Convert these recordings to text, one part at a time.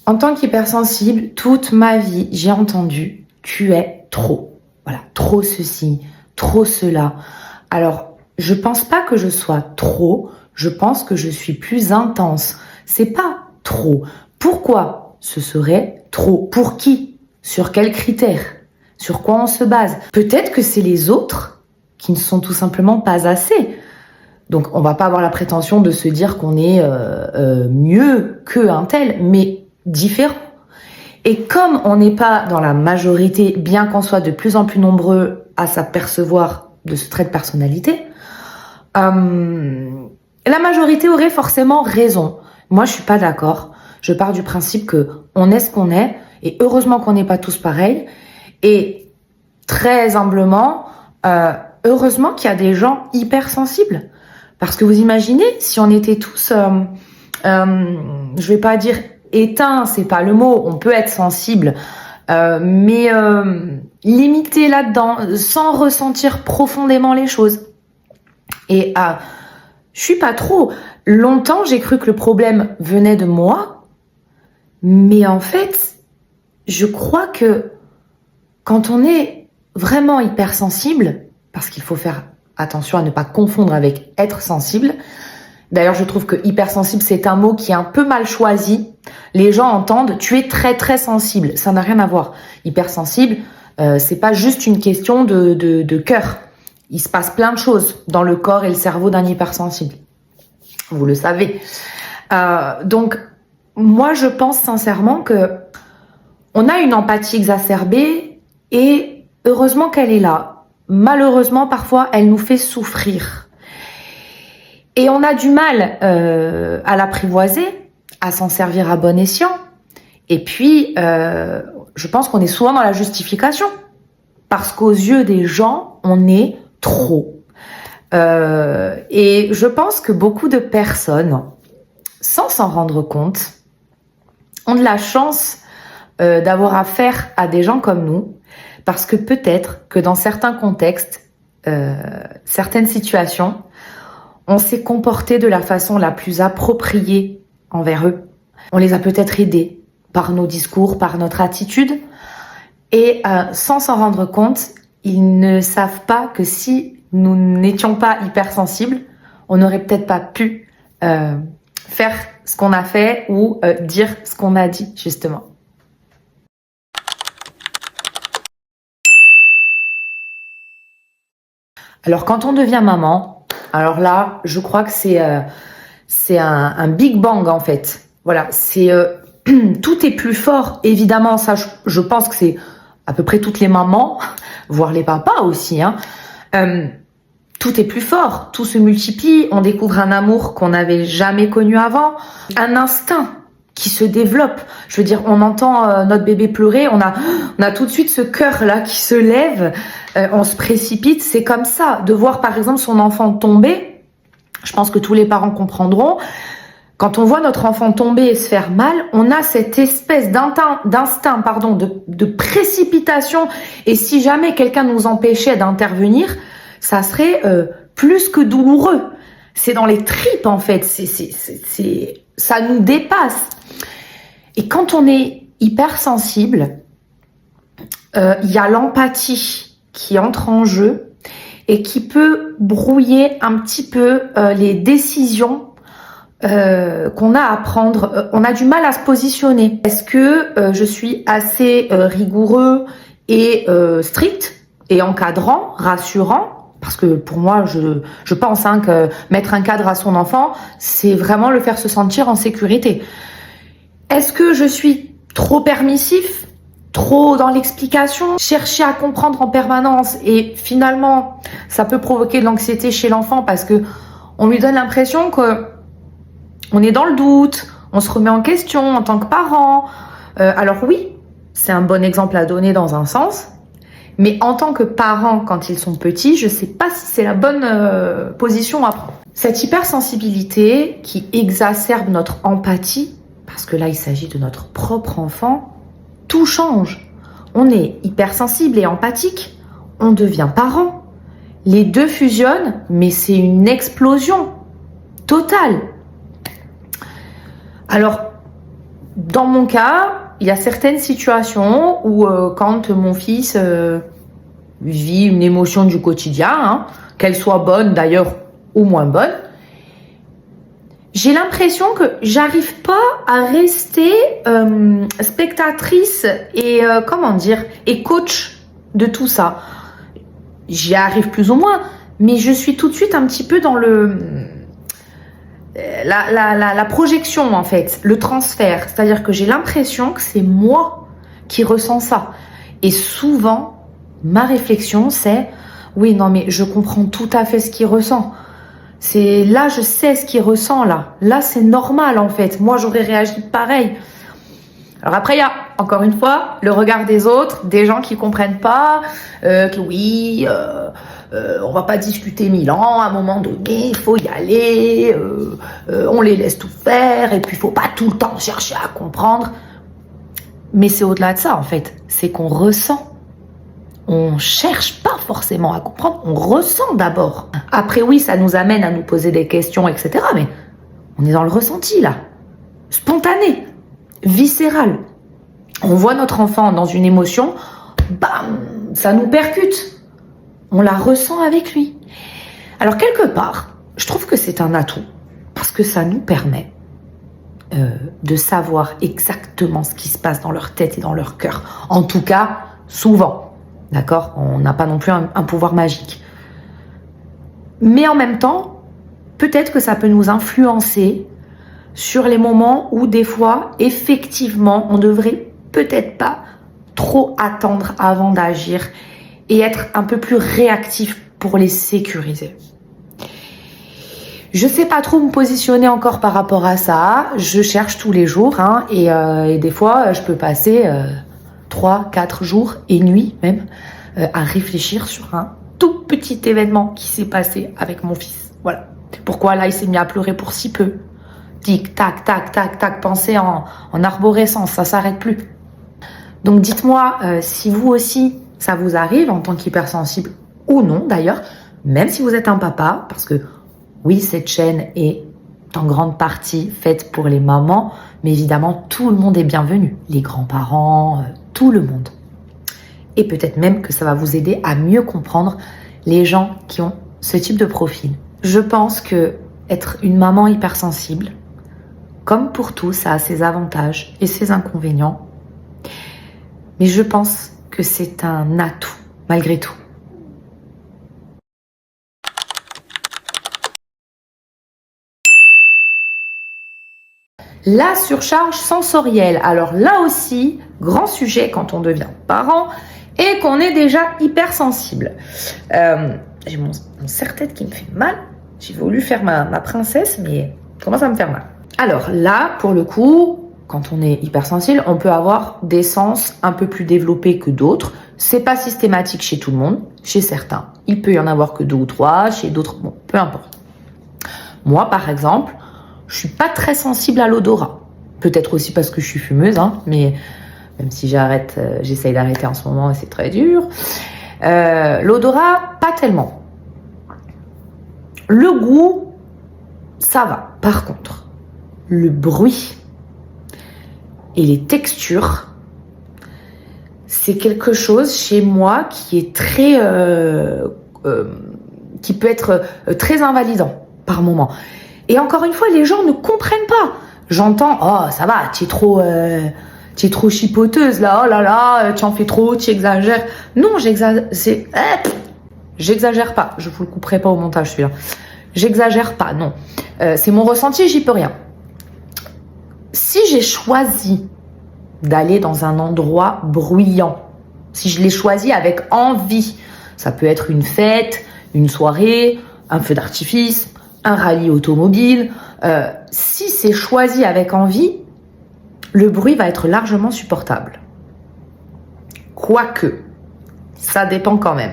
En tant qu'hypersensible, toute ma vie, j'ai entendu « tu es trop ». Voilà, trop ceci, trop cela. Alors, je pense pas que je sois trop, je pense que je suis plus intense. C'est pas trop. Pourquoi ce serait trop? Pour qui? Sur quels critères? Sur quoi on se base? Peut-être que c'est les autres qui ne sont tout simplement pas assez. Donc, on va pas avoir la prétention de se dire qu'on est mieux qu'un tel, mais différent. Et comme on n'est pas dans la majorité, bien qu'on soit de plus en plus nombreux à s'apercevoir de ce trait de personnalité, la majorité aurait forcément raison. Moi, je suis pas d'accord. Je pars du principe que on est ce qu'on est, et heureusement qu'on n'est pas tous pareils. Et très humblement, heureusement qu'il y a des gens hypersensibles. Parce que vous imaginez, si on était tous, je vais pas dire éteint, c'est pas le mot, on peut être sensible, mais limité là-dedans, sans ressentir profondément les choses. Et je suis pas trop. Longtemps, j'ai cru que le problème venait de moi, mais en fait, je crois que quand on est vraiment hypersensible, parce qu'il faut faire attention à ne pas confondre avec être sensible. D'ailleurs, je trouve que hypersensible, c'est un mot qui est un peu mal choisi. Les gens entendent « tu es très très sensible ». Ça n'a rien à voir. Hypersensible, c'est pas juste une question de cœur. Il se passe plein de choses dans le corps et le cerveau d'un hypersensible. Vous le savez. Donc, moi, je pense sincèrement que on a une empathie exacerbée et heureusement qu'elle est là. Malheureusement, parfois, elle nous fait souffrir. Et on a du mal à l'apprivoiser, à s'en servir à bon escient. Et puis, je pense qu'on est souvent dans la justification. Parce qu'aux yeux des gens, on est trop. Et je pense que beaucoup de personnes, sans s'en rendre compte, ont de la chance d'avoir affaire à des gens comme nous. Parce que peut-être que dans certains contextes, certaines situations, on s'est comporté de la façon la plus appropriée envers eux. On les a peut-être aidés par nos discours, par notre attitude. Et sans s'en rendre compte, ils ne savent pas que si nous n'étions pas hypersensibles, on n'aurait peut-être pas pu faire ce qu'on a fait ou dire ce qu'on a dit, justement. Alors, quand on devient maman, alors là, je crois que c'est un big bang, en fait. Voilà, c'est tout est plus fort, évidemment. Ça, je pense que c'est à peu près toutes les mamans, voire les papas aussi. Hein. Tout est plus fort, tout se multiplie. On découvre un amour qu'on n'avait jamais connu avant, un instinct qui se développe. Je veux dire, on entend notre bébé pleurer, on a tout de suite ce cœur-là qui se lève, on se précipite. C'est comme ça. De voir, par exemple, son enfant tomber, je pense que tous les parents comprendront. Quand on voit notre enfant tomber et se faire mal, on a cette espèce d'instinct, de précipitation. Et si jamais quelqu'un nous empêchait d'intervenir, ça serait plus que douloureux. C'est dans les tripes, en fait. Ça nous dépasse. Et quand on est hypersensible, il y a l'empathie qui entre en jeu et qui peut brouiller un petit peu les décisions qu'on a à prendre. On a du mal à se positionner. Est-ce que je suis assez rigoureux et strict et encadrant, rassurant? Parce que pour moi, je pense que mettre un cadre à son enfant, c'est vraiment le faire se sentir en sécurité. Est-ce que je suis trop permissif, trop dans l'explication, chercher à comprendre en permanence et finalement, ça peut provoquer de l'anxiété chez l'enfant parce que on lui donne l'impression que on est dans le doute, on se remet en question en tant que parent. Alors oui, c'est un bon exemple à donner dans un sens. Mais en tant que parent, quand ils sont petits, je ne sais pas si c'est la bonne position à prendre. Cette hypersensibilité qui exacerbe notre empathie, parce que là, il s'agit de notre propre enfant, tout change. On est hypersensible et empathique, on devient parent. Les deux fusionnent, mais c'est une explosion totale. Alors, Dans mon cas, il y a certaines situations où quand mon fils vit une émotion du quotidien, hein, qu'elle soit bonne d'ailleurs ou moins bonne, j'ai l'impression que j'arrive pas à rester spectatrice et et coach de tout ça. J'y arrive plus ou moins, mais je suis tout de suite un petit peu dans la projection en fait, le transfert. C'est-à-dire que j'ai l'impression que c'est moi qui ressens ça. Et souvent, ma réflexion c'est oui, non mais je comprends tout à fait ce qu'il ressent. C'est là, je sais ce qu'il ressent là. Là, c'est normal en fait. Moi, j'aurais réagi pareil. Alors après, il y a encore une fois le regard des autres, des gens qui comprennent pas, que oui, on va pas discuter 1000 ans. À un moment donné, il faut y aller. On les laisse tout faire et puis il faut pas tout le temps chercher à comprendre. Mais c'est au-delà de ça en fait. C'est qu'on ressent. On cherche pas forcément à comprendre, on ressent d'abord. Après oui, ça nous amène à nous poser des questions, etc. Mais on est dans le ressenti là, spontané, viscéral. On voit notre enfant dans une émotion, bam, ça nous percute. On la ressent avec lui. Alors quelque part, je trouve que c'est un atout parce que ça nous permet de savoir exactement ce qui se passe dans leur tête et dans leur cœur. En tout cas, souvent. D'accord ? On n'a pas non plus un pouvoir magique. Mais en même temps, peut-être que ça peut nous influencer sur les moments où des fois, effectivement, on devrait peut-être pas trop attendre avant d'agir et être un peu plus réactif pour les sécuriser. Je sais pas trop me positionner encore par rapport à ça. Je cherche tous les jours hein, et des fois, je peux passer 3, 4 jours et nuits même à réfléchir sur un tout petit événement qui s'est passé avec mon fils. Voilà. Pourquoi là il s'est mis à pleurer pour si peu. Tic, tac, tac, tac, tac, pensée en arborescence, ça s'arrête plus. Donc dites-moi si vous aussi ça vous arrive en tant qu'hypersensible ou non d'ailleurs, même si vous êtes un papa, parce que oui cette chaîne est en grande partie faite pour les mamans, mais évidemment tout le monde est bienvenu, les grands-parents, tout le monde. Et peut-être même que ça va vous aider à mieux comprendre les gens qui ont ce type de profil. Je pense que être une maman hypersensible, comme pour tout, ça a ses avantages et ses inconvénients. Mais je pense que c'est un atout, malgré tout. La surcharge sensorielle. Alors là aussi, grand sujet quand on devient parent et qu'on est déjà hypersensible. J'ai mon serre-tête qui me fait mal. J'ai voulu faire ma princesse, mais commence à me faire mal. Alors là, pour le coup, quand on est hypersensible, on peut avoir des sens un peu plus développés que d'autres. C'est pas systématique chez tout le monde, chez certains. Il peut y en avoir que 2 ou 3, chez d'autres, bon, peu importe. Moi, par exemple, je suis pas très sensible à l'odorat. Peut-être aussi parce que je suis fumeuse, hein, mais même si j'essaye d'arrêter en ce moment et c'est très dur. L'odorat, pas tellement. Le goût, ça va. Par contre, le bruit et les textures, c'est quelque chose chez moi qui est très, qui peut être très invalidant par moment. Et encore une fois, les gens ne comprennent pas. J'entends, oh ça va, tu es trop chipoteuse là, oh là là, tu en fais trop, tu exagères. Non, j'exagère pas. Je vous le couperai pas au montage celui-là. J'exagère pas, non. C'est mon ressenti, j'y peux rien. Si j'ai choisi d'aller dans un endroit bruyant, si je l'ai choisi avec envie, ça peut être une fête, une soirée, un feu d'artifice, un rallye automobile. Si c'est choisi avec envie, le bruit va être largement supportable. Quoique, ça dépend quand même.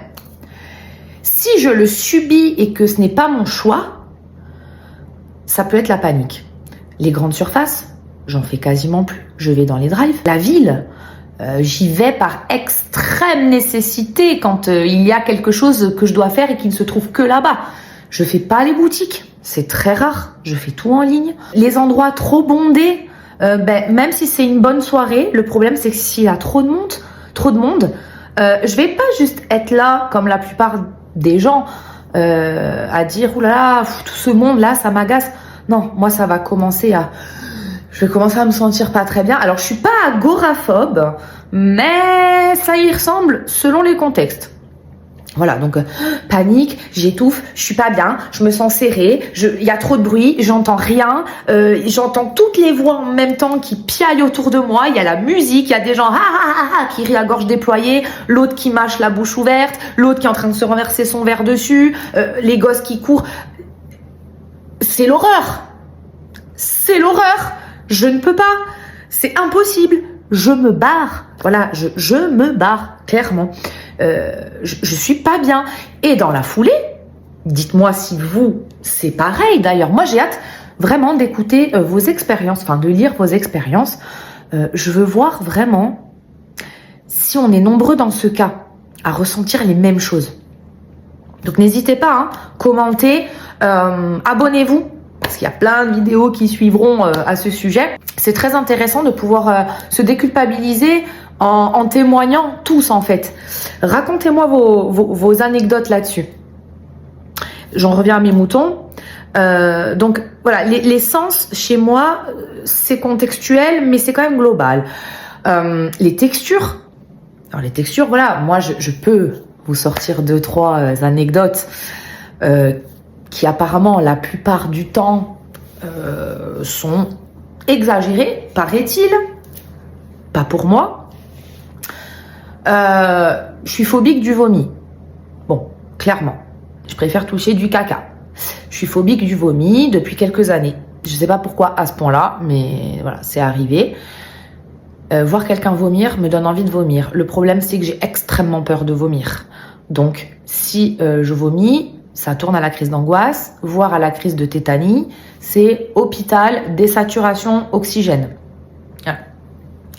Si je le subis et que ce n'est pas mon choix, ça peut être la panique. Les grandes surfaces, j'en fais quasiment plus. Je vais dans les drives. La ville, j'y vais par extrême nécessité quand il y a quelque chose que je dois faire et qui ne se trouve que là-bas. Je fais pas les boutiques, c'est très rare. Je fais tout en ligne. Les endroits trop bondés, même si c'est une bonne soirée, le problème c'est que s'il y a trop de monde, je vais pas juste être là comme la plupart des gens à dire oulala, tout ce monde là ça m'agace. Non, moi ça va commencer à... Je vais commencer à me sentir pas très bien. Alors je suis pas agoraphobe, mais ça y ressemble selon les contextes. Voilà, donc panique, j'étouffe, je suis pas bien, je me sens serrée, il y a trop de bruit, j'entends rien, j'entends toutes les voix en même temps qui piaillent autour de moi, il y a la musique, il y a des gens qui rient à gorge déployée, l'autre qui mâche la bouche ouverte, l'autre qui est en train de se renverser son verre dessus, les gosses qui courent. C'est l'horreur. C'est l'horreur. Je ne peux pas. C'est impossible. Je me barre. Voilà, je me barre, clairement. Je suis pas bien. Et dans la foulée, dites-moi si vous, c'est pareil d'ailleurs. Moi, j'ai hâte vraiment d'écouter vos expériences, enfin de lire vos expériences. Je veux voir vraiment si on est nombreux dans ce cas à ressentir les mêmes choses. Donc n'hésitez pas, commentez, abonnez-vous. Parce qu'il y a plein de vidéos qui suivront à ce sujet. C'est très intéressant de pouvoir se déculpabiliser en témoignant tous en fait. Racontez-moi vos anecdotes là-dessus. J'en reviens à mes moutons. Donc voilà, les sens chez moi, c'est contextuel, mais c'est quand même global. Les textures. Alors les textures, voilà, moi je peux vous sortir 2-3 anecdotes qui apparemment la plupart du temps sont exagérées, paraît-il, pas pour moi. Je suis phobique du vomi. Bon, clairement, je préfère toucher du caca. Je suis phobique du vomi depuis quelques années. Je sais pas pourquoi à ce point-là, mais voilà, c'est arrivé. Voir quelqu'un vomir me donne envie de vomir. Le problème, c'est que j'ai extrêmement peur de vomir. Donc, si je vomis, ça tourne à la crise d'angoisse, voire à la crise de tétanie. C'est hôpital, désaturation, oxygène. Voilà.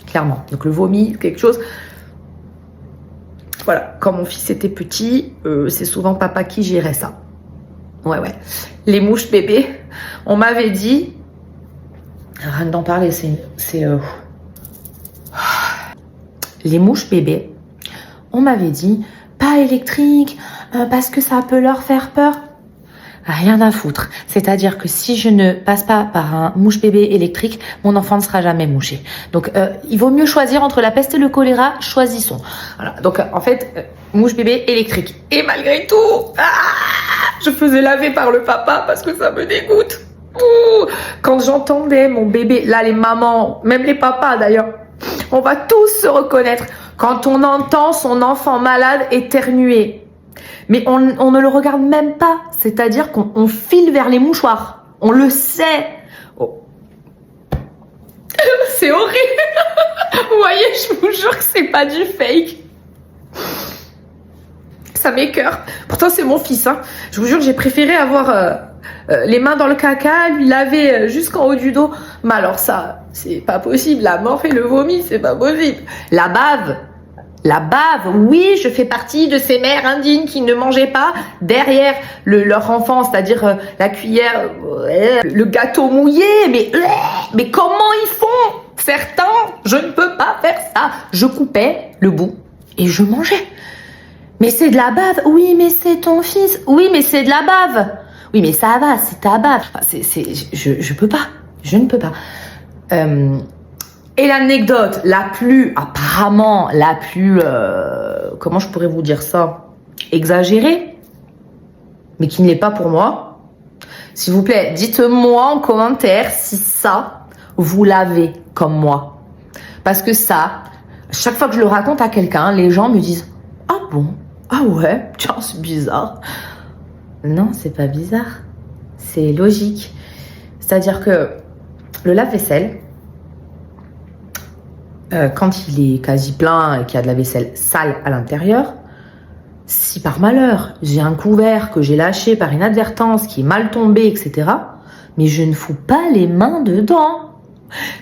Clairement. Donc le vomi, quelque chose... Voilà. Quand mon fils était petit, c'est souvent papa qui gérait ça. Ouais. Les mouches bébés, on m'avait dit... Rien d'en parler, Les mouches bébés, on m'avait dit... Pas électrique, parce que ça peut leur faire peur. Rien à foutre. C'est-à-dire que si je ne passe pas par un mouche bébé électrique, mon enfant ne sera jamais mouché. Donc, il vaut mieux choisir entre la peste et le choléra. Choisissons. Voilà. Donc, en fait, mouche bébé électrique. Et malgré tout, je faisais laver par le papa parce que ça me dégoûte. Quand j'entendais mon bébé, là, les mamans, même les papas d'ailleurs, on va tous se reconnaître. Quand on entend son enfant malade éternuer, mais on ne le regarde même pas, c'est-à-dire qu'on file vers les mouchoirs, on le sait. Oh. C'est horrible. Vous voyez, je vous jure que c'est pas du fake. Ça m'écoeure. Pourtant c'est mon fils, Je vous jure, j'ai préféré avoir les mains dans le caca, lui laver jusqu'en haut du dos. Mais alors ça, c'est pas possible. La morphe et le vomi, c'est pas possible. La bave, oui, je fais partie de ces mères indignes qui ne mangeaient pas derrière leur enfant, c'est-à-dire la cuillère, le gâteau mouillé. Mais comment ils font certains? Je ne peux pas faire ça. Je coupais le bout et je mangeais. Mais c'est de la bave. Oui, mais c'est ton fils. Oui, mais c'est de la bave. Oui, mais ça va, c'est ta bave. Je peux pas. Je ne peux pas. Et l'anecdote apparemment la plus, comment je pourrais vous dire ça, exagérée, mais qui ne l'est pas pour moi. S'il vous plaît, dites-moi en commentaire si ça, vous l'avez comme moi. Parce que ça, chaque fois que je le raconte à quelqu'un, les gens me disent « Ah bon? Ah ouais? Tiens, c'est bizarre. » Non, c'est pas bizarre. C'est logique. C'est-à-dire que le lave-vaisselle, quand il est quasi plein et qu'il y a de la vaisselle sale à l'intérieur, si par malheur j'ai un couvert que j'ai lâché par inadvertance, qui est mal tombé, etc., mais je ne fous pas les mains dedans.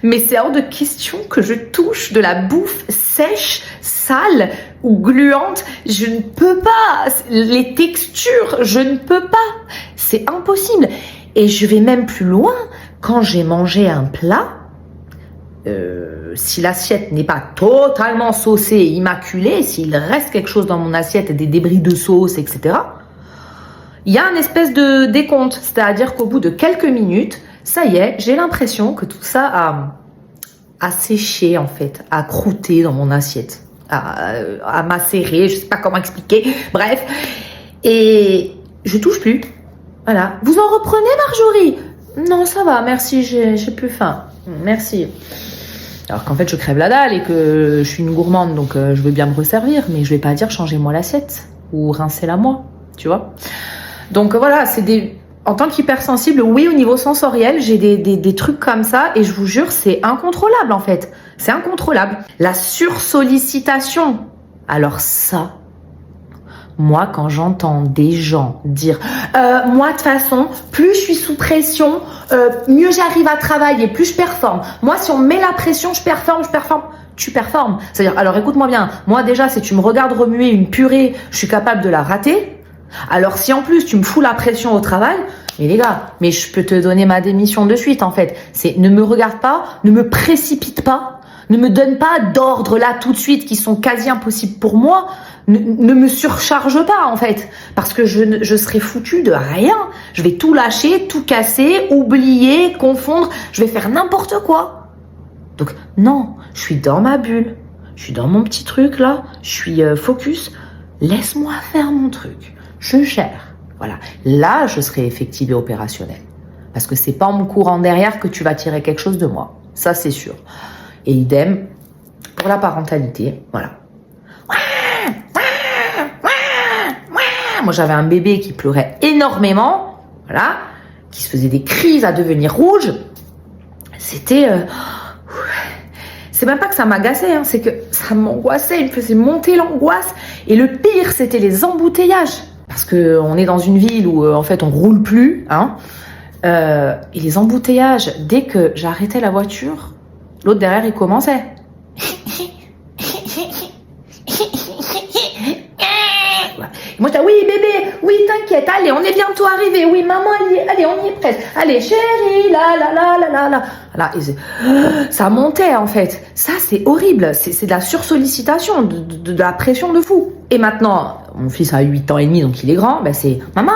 Mais c'est hors de question que je touche de la bouffe sèche, sale ou gluante. Je ne peux pas. Les textures, je ne peux pas. C'est impossible. Et je vais même plus loin. Quand j'ai mangé un plat, si l'assiette n'est pas totalement saucée et immaculée, s'il reste quelque chose dans mon assiette, des débris de sauce, etc., il y a une espèce de décompte. C'est-à-dire qu'au bout de quelques minutes, ça y est, j'ai l'impression que tout ça a séché, en fait, a croûté dans mon assiette, a macéré, je sais pas comment expliquer, bref. Et je touche plus. Voilà. Vous en reprenez, Marjorie? Non, ça va, merci, j'ai plus faim. Merci. Alors qu'en fait, je crève la dalle et que je suis une gourmande, donc je veux bien me resservir, mais je vais pas dire changez-moi l'assiette ou rincez-la moi, tu vois. Donc voilà, en tant qu'hypersensible, oui, au niveau sensoriel, j'ai des trucs comme ça et je vous jure, c'est incontrôlable en fait. C'est incontrôlable. La sursollicitation. Alors ça, moi, quand j'entends des gens dire moi, de toute façon, plus je suis sous pression, mieux j'arrive à travailler, plus je performe. Moi, si on me met la pression, je performe. Tu performes. C'est-à-dire, alors écoute-moi bien, moi déjà, si tu me regardes remuer une purée, je suis capable de la rater. Alors si en plus tu me fous la pression au travail, mais les gars, mais je peux te donner ma démission de suite en fait. C'est ne me regarde pas, ne me précipite pas, ne me donne pas d'ordres là tout de suite qui sont quasi impossibles pour moi. Ne me surcharge pas en fait, parce que je serai foutu de rien. Je vais tout lâcher, tout casser, oublier, confondre. Je vais faire n'importe quoi. Donc non, je suis dans ma bulle, je suis dans mon petit truc là, je suis focus. Laisse-moi faire mon truc. Je gère. Voilà. Là, je serai effective et opérationnelle. Parce que c'est pas en me courant derrière que tu vas tirer quelque chose de moi. Ça, c'est sûr. Et idem pour la parentalité. Voilà. Moi, j'avais un bébé qui pleurait énormément. Voilà. Qui se faisait des crises à devenir rouge. C'était... C'est même pas que ça m'agaçait, hein, c'est que ça m'angoissait. Il me faisait monter l'angoisse. Et le pire, c'était les embouteillages. Parce qu'on est dans une ville où, en fait, on roule plus, hein. Et les embouteillages, dès que j'arrêtais la voiture, l'autre derrière, il commençait. Et moi, je dis, oui, bébé, oui, t'inquiète, allez, on est bientôt arrivé. Oui, maman, allez, on y est presque. Allez, chérie, là. Là, ça montait, en fait. Ça, c'est horrible. C'est de la sursollicitation, de la pression de fou. Et maintenant, mon fils a 8 ans et demi, donc il est grand, ben c'est maman.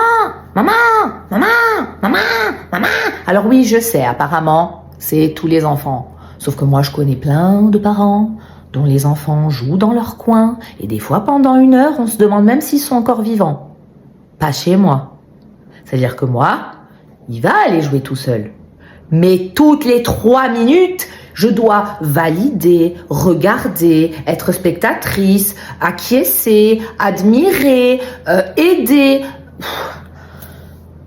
Alors oui, je sais, apparemment, c'est tous les enfants. Sauf que moi, je connais plein de parents dont les enfants jouent dans leur coin et des fois, pendant 1 heure, on se demande même s'ils sont encore vivants. Pas chez moi. C'est-à-dire que moi, il va aller jouer tout seul. Mais toutes les 3 minutes, je dois valider, regarder, être spectatrice, acquiescer, admirer, aider.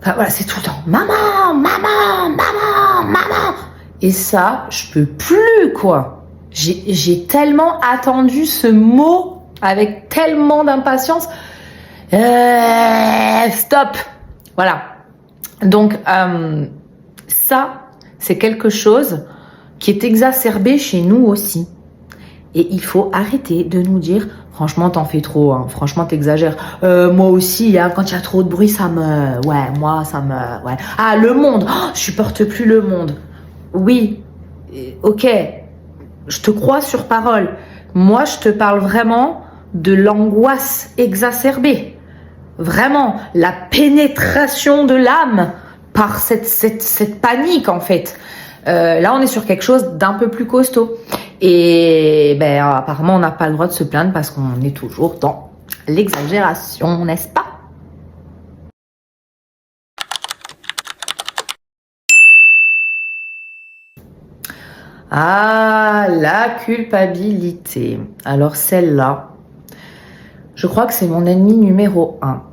Enfin, voilà, c'est tout le temps. Maman. Et ça, je peux plus, quoi. J'ai tellement attendu ce mot avec tellement d'impatience. Stop. Voilà. Donc, ça, c'est quelque chose qui est exacerbé chez nous aussi. Et il faut arrêter de nous dire, franchement, t'en fais trop, hein. Franchement, t'exagères. Moi aussi, hein, quand il y a trop de bruit, ouais. Ah, le monde, je supporte plus le monde. Oui, ok, je te crois sur parole. Moi, je te parle vraiment de l'angoisse exacerbée. Vraiment, la pénétration de l'âme par cette panique, en fait. Là, on est sur quelque chose d'un peu plus costaud. Et ben, apparemment, on n'a pas le droit de se plaindre parce qu'on est toujours dans l'exagération, n'est-ce pas? Ah, la culpabilité. Alors celle-là, je crois que c'est mon ennemi numéro 1.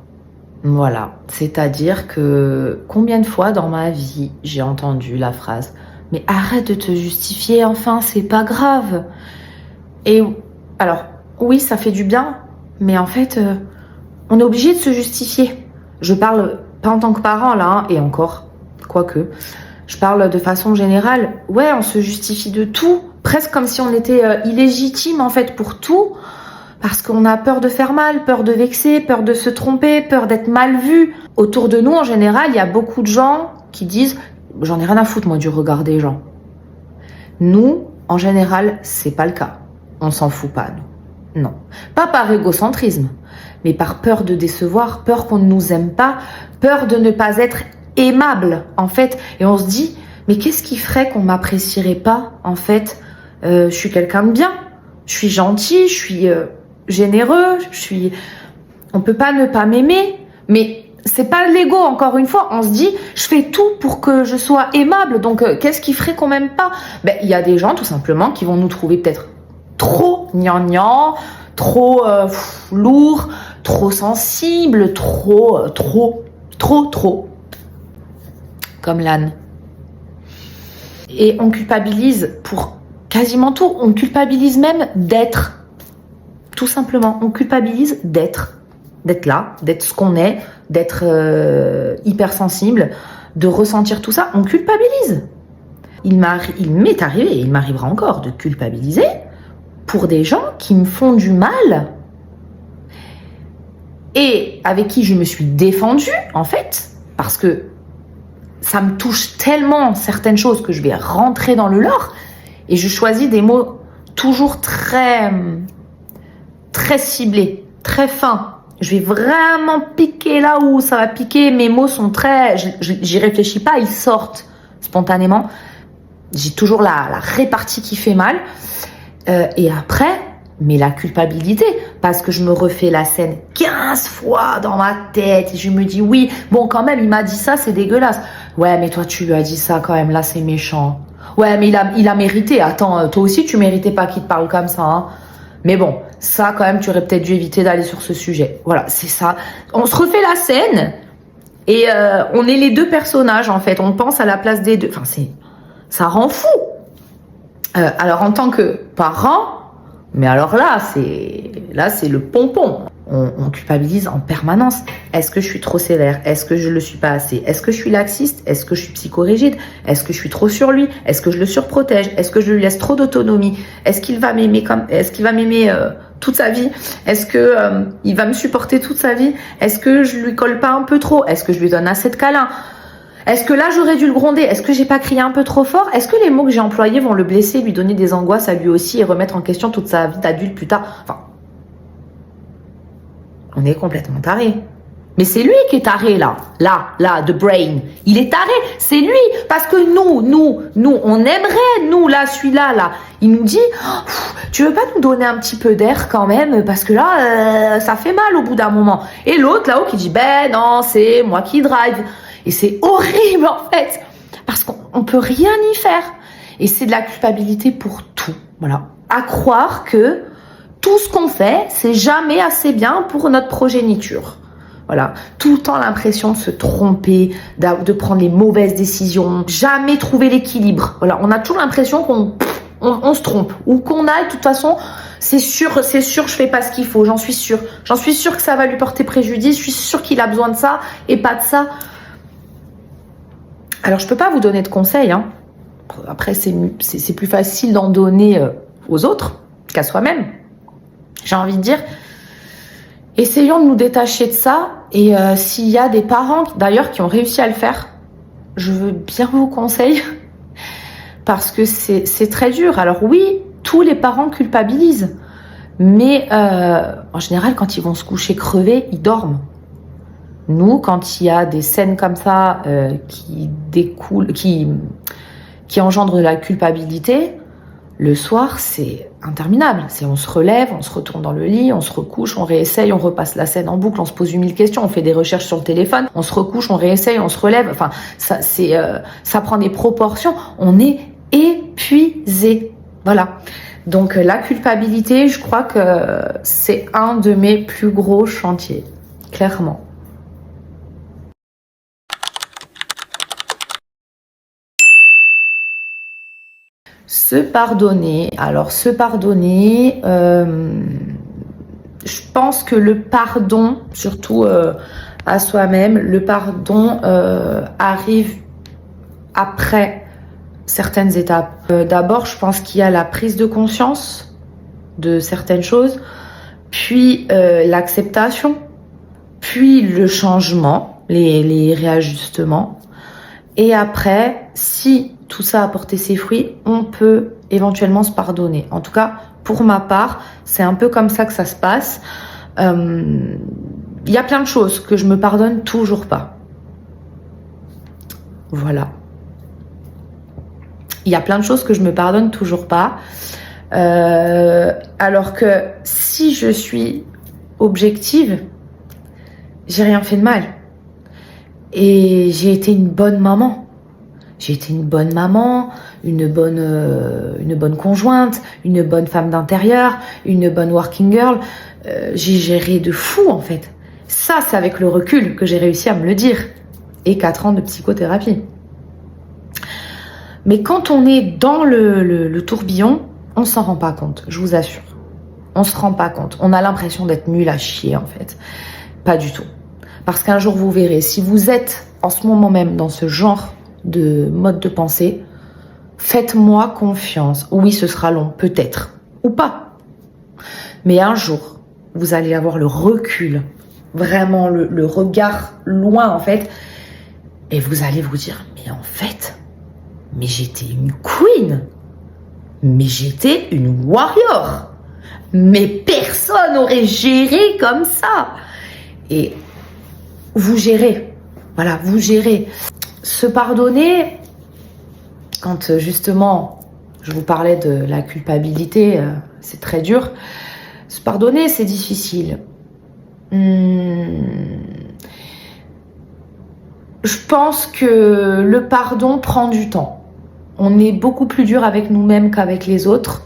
Voilà, c'est-à-dire que combien de fois dans ma vie j'ai entendu la phrase « Mais arrête de te justifier, enfin, c'est pas grave !» Et alors, oui, ça fait du bien, mais en fait, on est obligé de se justifier. Je parle pas en tant que parent, là, hein, et encore, quoique. Je parle de façon générale. Ouais, on se justifie de tout, presque comme si on était illégitime, en fait, pour tout. Parce qu'on a peur de faire mal, peur de vexer, peur de se tromper, peur d'être mal vu. Autour de nous, en général, il y a beaucoup de gens qui disent « J'en ai rien à foutre, moi, du regard des gens. » Nous, En général, c'est pas le cas. On s'en fout pas, nous. Non. Pas par égocentrisme, mais par peur de décevoir, peur qu'on ne nous aime pas, peur de ne pas être aimable, en fait. Et on se dit, mais qu'est-ce qui ferait qu'on m'apprécierait pas, en fait? Je suis quelqu'un de bien, je suis gentil, je suis généreux, on peut pas ne pas m'aimer, mais c'est pas l'ego, encore une fois. On se dit, je fais tout pour que je sois aimable, donc qu'est-ce qui ferait qu'on m'aime pas? Ben, il y a des gens, tout simplement, qui vont nous trouver peut-être trop gnangnan, trop lourd, trop sensible, trop, comme l'âne. Et on culpabilise pour quasiment tout. On culpabilise même d'être. Tout simplement, on culpabilise d'être là, d'être ce qu'on est, d'être hypersensible, de ressentir tout ça. On culpabilise. Il m'est arrivé, et il m'arrivera encore, de culpabiliser pour des gens qui me font du mal et avec qui je me suis défendue, en fait, parce que ça me touche tellement certaines choses que je vais rentrer dans le lore et je choisis des mots toujours très ciblés, très fins. Je vais vraiment piquer là où ça va piquer. Mes mots sont très... J'y réfléchis pas, ils sortent spontanément. J'ai toujours la répartie qui fait mal. Et après, mais la culpabilité, parce que je me refais la scène 15 fois dans ma tête et je me dis oui, bon quand même il m'a dit ça, c'est dégueulasse. Ouais mais toi tu lui as dit ça quand même, là c'est méchant. Ouais mais il a mérité, attends, toi aussi tu méritais pas qu'il te parle comme ça, hein. Mais bon, ça quand même tu aurais peut-être dû éviter d'aller sur ce sujet. Voilà, c'est ça. On se refait la scène et on est les deux personnages en fait, on pense à la place des deux. Enfin ça rend fou. Alors en tant que parent, mais alors là c'est le pompon. On culpabilise en permanence. Est-ce que je suis trop sévère? Est-ce que je le suis pas assez? Est-ce que je suis laxiste? Est-ce que je suis psychorigide? Est-ce que je suis trop sur lui? Est-ce que je le surprotège? Est-ce que je lui laisse trop d'autonomie? Est-ce qu'il va m'aimer toute sa vie? Est-ce que il va me supporter toute sa vie? Est-ce que je lui colle pas un peu trop? Est-ce que je lui donne assez de câlins? Est-ce que là, j'aurais dû le gronder? Est-ce que j'ai pas crié un peu trop fort? Est-ce que les mots que j'ai employés vont le blesser, lui donner des angoisses à lui aussi et remettre en question toute sa vie d'adulte plus tard? Enfin, on est complètement taré. Mais c'est lui qui est taré, là, the brain. Il est taré, c'est lui. Parce que nous, on aimerait, nous, là, celui-là, là. Il nous dit, oh, tu veux pas nous donner un petit peu d'air quand même? Parce que là, ça fait mal au bout d'un moment. Et l'autre, là-haut, qui dit, ben non, c'est moi qui drive. Et c'est horrible en fait, parce qu'on peut rien y faire. Et c'est de la culpabilité pour tout. Voilà. À croire que tout ce qu'on fait, c'est jamais assez bien pour notre progéniture. Voilà. Tout le temps l'impression de se tromper, de prendre les mauvaises décisions, jamais trouver l'équilibre. Voilà. On a toujours l'impression qu'on se trompe ou qu'on a de toute façon, c'est sûr, je fais pas ce qu'il faut. J'en suis sûre que ça va lui porter préjudice. Je suis sûre qu'il a besoin de ça et pas de ça. Alors, je peux pas vous donner de conseils, hein. Après, c'est plus facile d'en donner aux autres qu'à soi-même. J'ai envie de dire, essayons de nous détacher de ça. Et s'il y a des parents, d'ailleurs, qui ont réussi à le faire, je veux bien vous conseiller. Parce que c'est très dur. Alors oui, tous les parents culpabilisent. Mais en général, quand ils vont se coucher crevés, ils dorment. Nous, quand il y a des scènes comme ça qui engendrent la culpabilité, le soir, c'est interminable. On se relève, on se retourne dans le lit, on se recouche, on réessaye, on repasse la scène en boucle, on se pose 1000 questions, on fait des recherches sur le téléphone, on se recouche, on réessaye, on se relève. Enfin, ça prend des proportions. On est épuisé. Voilà. Donc, la culpabilité, je crois que c'est un de mes plus gros chantiers. Clairement. Se pardonner. Alors, se pardonner, je pense que le pardon, surtout à soi-même, le pardon arrive après certaines étapes. D'abord, je pense qu'il y a la prise de conscience de certaines choses, puis l'acceptation, puis le changement, les réajustements. Et après, si tout ça a porté ses fruits, on peut éventuellement se pardonner. En tout cas, pour ma part, c'est un peu comme ça que ça se passe. Il y a plein de choses que je me pardonne toujours pas. Voilà. Il y a plein de choses que je me pardonne toujours pas. Alors que si je suis objective, j'ai rien fait de mal. Et j'ai été une bonne maman. J'ai été une bonne maman, une bonne conjointe, une bonne femme d'intérieur, une bonne working girl. J'ai géré de fou en fait. Ça, c'est avec le recul que j'ai réussi à me le dire. Et 4 ans de psychothérapie. Mais quand on est dans le tourbillon, on s'en rend pas compte, je vous assure. On se rend pas compte. On a l'impression d'être nul à chier en fait. Pas du tout. Parce qu'un jour vous verrez, si vous êtes en ce moment même dans ce genre de mode de pensée, faites-moi confiance. Oui, ce sera long, peut-être, ou pas. Mais un jour, vous allez avoir le recul, vraiment le regard loin en fait, et vous allez vous dire, mais en fait, mais j'étais une queen, mais j'étais une warrior, mais personne n'aurait géré comme ça. Et vous gérez, voilà, vous gérez. Se pardonner, quand justement je vous parlais de la culpabilité, c'est très dur. Se pardonner, c'est difficile. Je pense que le pardon prend du temps. On est beaucoup plus dur avec nous-mêmes qu'avec les autres.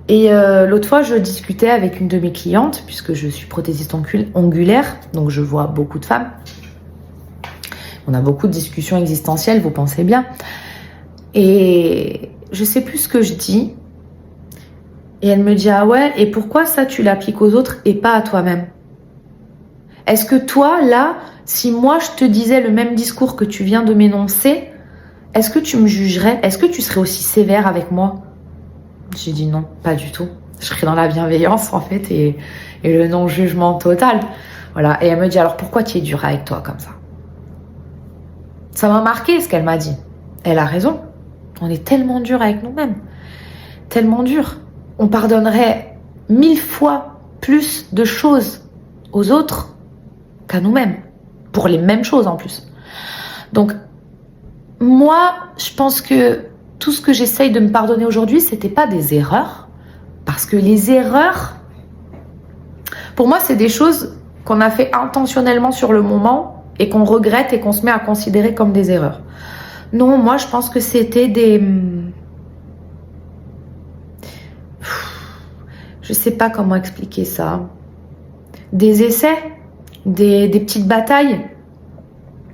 Et l'autre fois, je discutais avec une de mes clientes, puisque je suis prothésiste ongulaire, donc je vois beaucoup de femmes. On a beaucoup de discussions existentielles, vous pensez bien. Et je sais plus ce que je dis. Et elle me dit, ah ouais, et pourquoi ça tu l'appliques aux autres et pas à toi-même? Est-ce que toi, là, si moi je te disais le même discours que tu viens de m'énoncer, est-ce que tu me jugerais? Est-ce que tu serais aussi sévère avec moi? J'ai dit non, pas du tout. Je serais dans la bienveillance en fait et le non-jugement total. Voilà. Et elle me dit, alors pourquoi tu es dure avec toi comme ça? Ça m'a marqué ce qu'elle m'a dit. Elle a raison. On est tellement dur avec nous-mêmes. Tellement dur. On pardonnerait 1000 fois plus de choses aux autres qu'à nous-mêmes. Pour les mêmes choses en plus. Donc, moi, je pense que tout ce que j'essaye de me pardonner aujourd'hui, c'était pas des erreurs. Parce que les erreurs, pour moi, c'est des choses qu'on a fait intentionnellement sur le moment et qu'on regrette et qu'on se met à considérer comme des erreurs. Non, moi, je pense que c'était des... Je sais pas comment expliquer ça. Des essais, des petites batailles.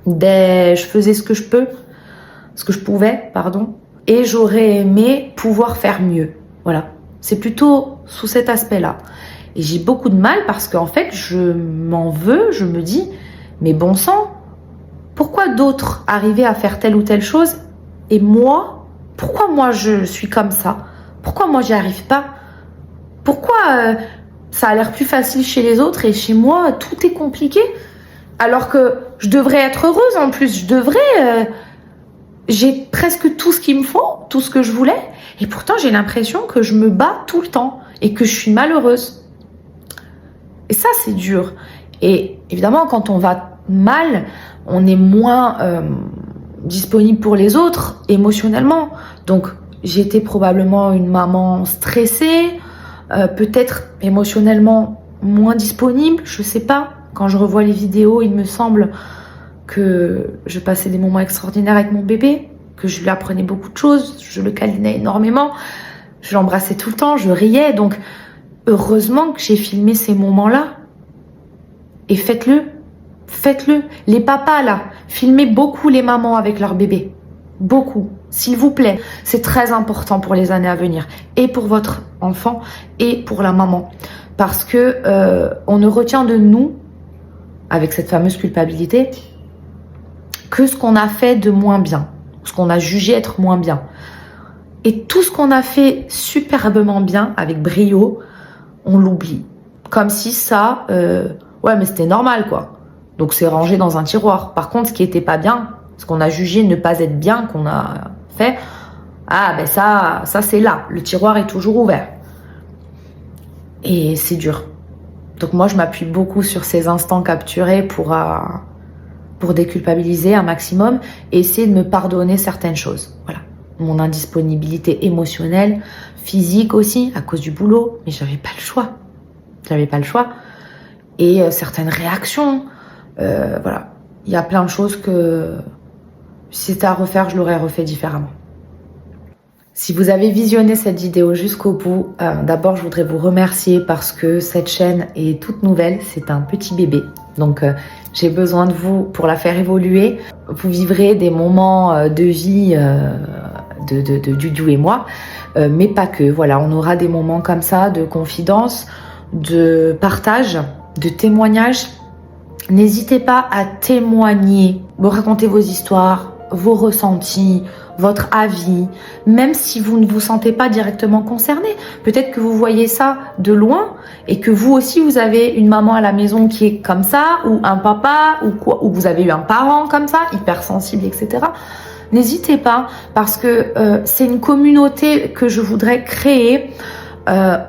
Je faisais ce que je pouvais, pardon. Et j'aurais aimé pouvoir faire mieux. Voilà. C'est plutôt sous cet aspect-là. Et j'ai beaucoup de mal parce qu'en fait, je m'en veux, je me dis, mais bon sang, pourquoi d'autres arrivaient à faire telle ou telle chose et moi, pourquoi moi je suis comme ça? Pourquoi moi j'y arrive pas? Pourquoi ça a l'air plus facile chez les autres et chez moi tout est compliqué? Alors que je devrais être heureuse en plus, j'ai presque tout ce qu'il me faut, tout ce que je voulais, et pourtant j'ai l'impression que je me bats tout le temps et que je suis malheureuse. Et ça, c'est dur. Et évidemment, quand on va mal, on est moins disponible pour les autres émotionnellement. Donc, j'étais probablement une maman stressée, peut-être émotionnellement moins disponible, je sais pas. Quand je revois les vidéos, il me semble que je passais des moments extraordinaires avec mon bébé, que je lui apprenais beaucoup de choses, je le câlinais énormément, je l'embrassais tout le temps, je riais. Donc, heureusement que j'ai filmé ces moments-là. Et faites-le. Faites-le. Les papas, là, filmez beaucoup les mamans avec leur bébé. Beaucoup. S'il vous plaît. C'est très important pour les années à venir. Et pour votre enfant et pour la maman. Parce que on ne retient de nous, avec cette fameuse culpabilité, que ce qu'on a fait de moins bien. Ce qu'on a jugé être moins bien. Et tout ce qu'on a fait superbement bien, avec brio, on l'oublie. Comme si ouais, mais c'était normal, quoi. Donc c'est rangé dans un tiroir. Par contre, ce qui était pas bien, ce qu'on a jugé ne pas être bien, qu'on a fait, ah ben ça c'est là, le tiroir est toujours ouvert. Et c'est dur. Donc moi je m'appuie beaucoup sur ces instants capturés pour déculpabiliser un maximum et essayer de me pardonner certaines choses. Voilà. Mon indisponibilité émotionnelle, physique aussi, à cause du boulot, mais j'avais pas le choix. J'avais pas le choix. Et certaines réactions, voilà. Il y a plein de choses que si c'était à refaire, je l'aurais refait différemment. Si vous avez visionné cette vidéo jusqu'au bout, d'abord je voudrais vous remercier parce que cette chaîne est toute nouvelle, c'est un petit bébé. Donc j'ai besoin de vous pour la faire évoluer. Vous vivrez des moments de vie de Dudu et moi, mais pas que. Voilà, on aura des moments comme ça de confidence, de partage, de témoignage. N'hésitez pas à témoigner, vous racontez vos histoires, vos ressentis, votre avis, même si vous ne vous sentez pas directement concerné. Peut-être que vous voyez ça de loin et que vous aussi vous avez une maman à la maison qui est comme ça, ou un papa, ou quoi, ou vous avez eu un parent comme ça, hypersensible, etc. N'hésitez pas, parce que c'est une communauté que je voudrais créer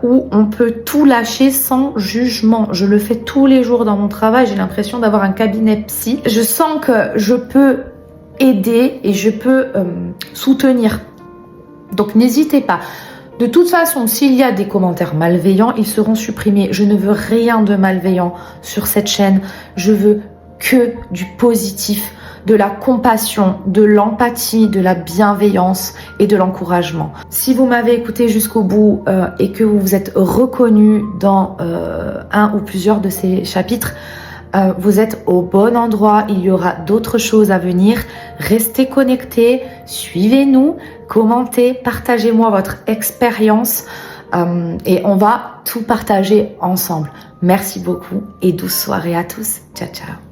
où on peut tout lâcher sans jugement. Je le fais tous les jours dans mon travail, j'ai l'impression d'avoir un cabinet psy. Je sens que je peux aider et je peux soutenir. Donc n'hésitez pas. De toute façon, s'il y a des commentaires malveillants, ils seront supprimés. Je ne veux rien de malveillant sur cette chaîne. Je veux que du positif, de la compassion, de l'empathie, de la bienveillance et de l'encouragement. Si vous m'avez écouté jusqu'au bout et que vous vous êtes reconnu dans un ou plusieurs de ces chapitres, vous êtes au bon endroit, il y aura d'autres choses à venir. Restez connectés, suivez-nous, commentez, partagez-moi votre expérience et on va tout partager ensemble. Merci beaucoup et douce soirée à tous. Ciao, ciao.